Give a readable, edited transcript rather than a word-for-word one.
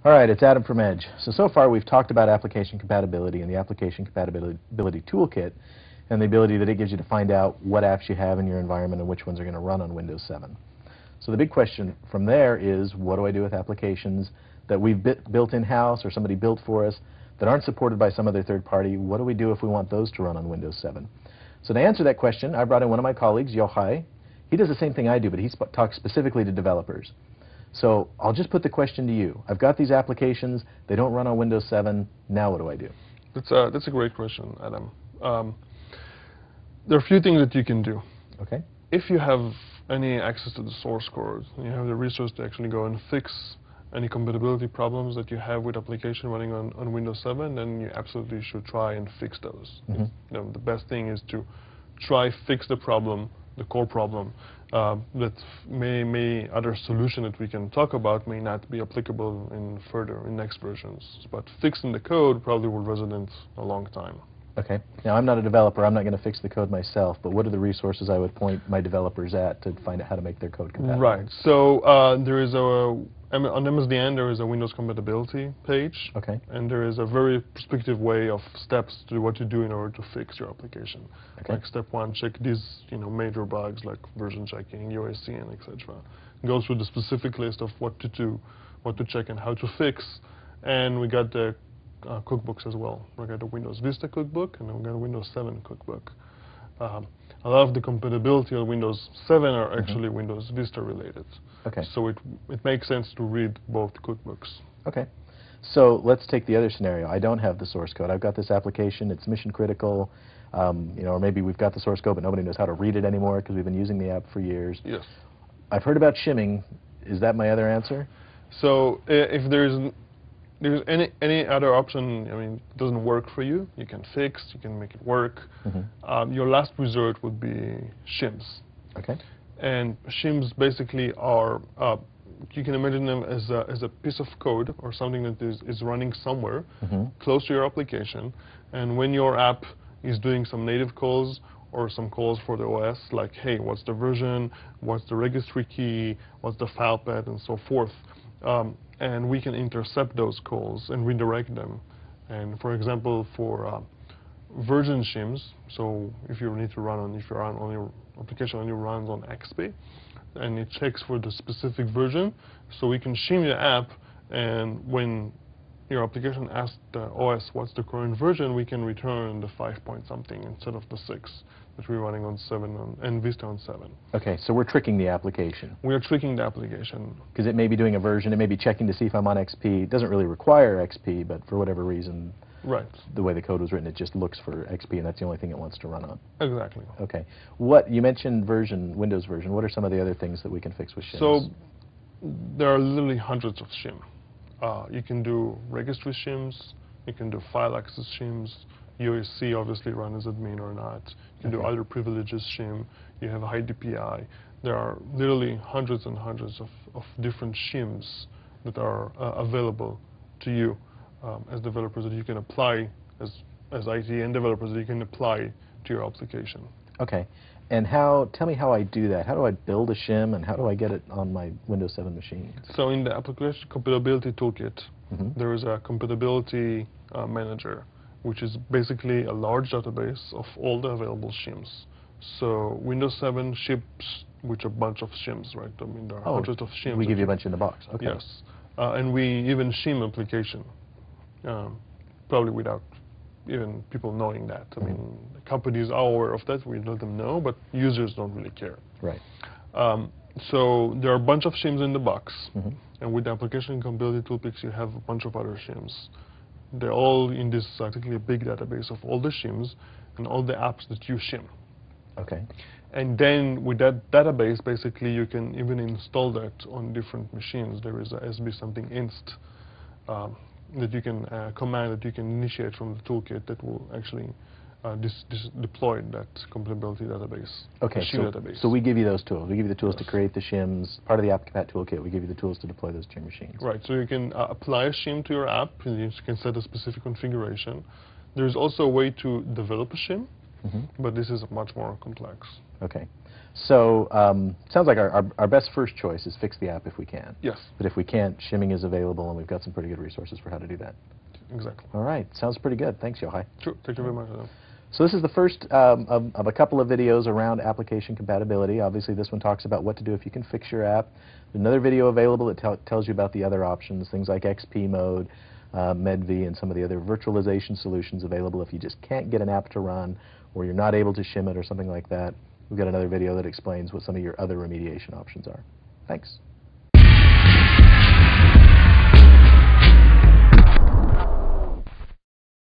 All right, it's Adam from Edge. So far we've talked about application compatibility and the application compatibility toolkit and the ability that it gives you to find out what apps you have in your environment and which ones are going to run on Windows 7. So the big question from there is, what do I do with applications that we've built in-house or somebody built for us that aren't supported by some other third party? What do we do if we want those to run on Windows 7? So to answer that question, I brought in one of my colleagues, Yochay. He does the same thing I do, but he talks specifically to developers. So I'll just put the question to you. I've got these applications. They don't run on Windows 7. Now what do I do? That's a great question, Adam. There are a few things that you can do. Okay. If you have any access to the source code, and you have the resource to actually go and fix any compatibility problems that you have with application running on Windows 7, then you absolutely should try and fix those. The best thing is to try fix the problem, the core problem. That may other solution that we can talk about may not be applicable in next versions. But fixing the code probably will resonate a long time. Okay. Now, I'm not a developer. I'm not going to fix the code myself, but what are the resources I would point my developers at to find out how to make their code compatible? Right. So there is on MSDN, there is a Windows compatibility page. Okay. And there is a very prescriptive way of steps to what to do in order to fix your application. Okay. Like step one, check these major bugs like version checking, UAC, and etc. Go through the specific list of what to do, what to check, and how to fix. And we got the cookbooks as well. We got a Windows Vista cookbook, and then we got a Windows 7 cookbook. A lot of the compatibility on Windows 7 are actually Windows Vista related. Okay. So it makes sense to read both cookbooks. Okay. So let's take the other scenario. I don't have the source code. I've got this application. It's mission critical. Or maybe we've got the source code, but nobody knows how to read it anymore because we've been using the app for years. Yes. I've heard about shimming. Is that my other answer? So if there's any other option, it doesn't work for you, you can fix, you can make it work. Your last resort would be shims. Okay. And shims basically are, you can imagine them as a piece of code or something that is running somewhere close to your application. And when your app is doing some native calls or some calls for the OS, like, hey, what's the version, what's the registry key, what's the file path, and so forth. And we can intercept those calls and redirect them. And for example, for version shims, so if you need to run on, if your application only runs on XP, and it checks for the specific version, so we can shim the app, and when your application asks the OS what's the current version, we can return the 5-point-something instead of the 6 that we're running on 7 and Vista on 7. Okay, so we're tricking the application. We are tricking the application. Because it may be doing a version, it may be checking to see if I'm on XP. It doesn't really require XP, but for whatever reason, the way the code was written, it just looks for XP, and that's the only thing it wants to run on. Exactly. Okay. You mentioned Windows version. What are some of the other things that we can fix with shims? So there are literally hundreds of shim. You can do registry shims, you can do file access shims, UAC obviously run as admin or not. You can do other privileges shim, you have a high DPI. There are literally hundreds and hundreds of different shims that are available to you as developers that you can apply, as IT and developers that you can apply to your application. Okay. And tell me how I do that. How do I build a shim, and how do I get it on my Windows 7 machine? So in the application compatibility toolkit, there is a compatibility manager, which is basically a large database of all the available shims. So Windows 7 ships with a bunch of shims, right? There are hundreds of shims. We give you a bunch in the box. Okay. Yes. And we even shim application, probably without even people knowing that. Companies are aware of that, we let them know, but users don't really care. Right. So there are a bunch of shims in the box, and with the application compatibility toolkits, you have a bunch of other shims. They're all in this particularly big database of all the shims and all the apps that you shim. Okay. And then with that database, basically, you can even install that on different machines. There is a SB something inst that you can command that you can initiate from the toolkit that will actually deploy that compatibility database. Okay, so we give you those tools. We give you the tools to create the shims. Part of the app compat toolkit, we give you the tools to deploy those to your machines. Right, so you can apply a shim to your app, and you can set a specific configuration. There's also a way to develop a shim, but this is much more complex. Okay. So sounds like our best first choice is fix the app if we can. Yes. But if we can't, shimming is available, and we've got some pretty good resources for how to do that. Exactly. All right. Sounds pretty good. Thanks, Yochay. Sure. Thank you very much, Adam. So this is the first of a couple of videos around application compatibility. Obviously, this one talks about what to do if you can fix your app. There's another video available that tells you about the other options, things like XP mode, MedV, and some of the other virtualization solutions available if you just can't get an app to run, or you're not able to shim it or something like that. We've got another video that explains what some of your other remediation options are. Thanks.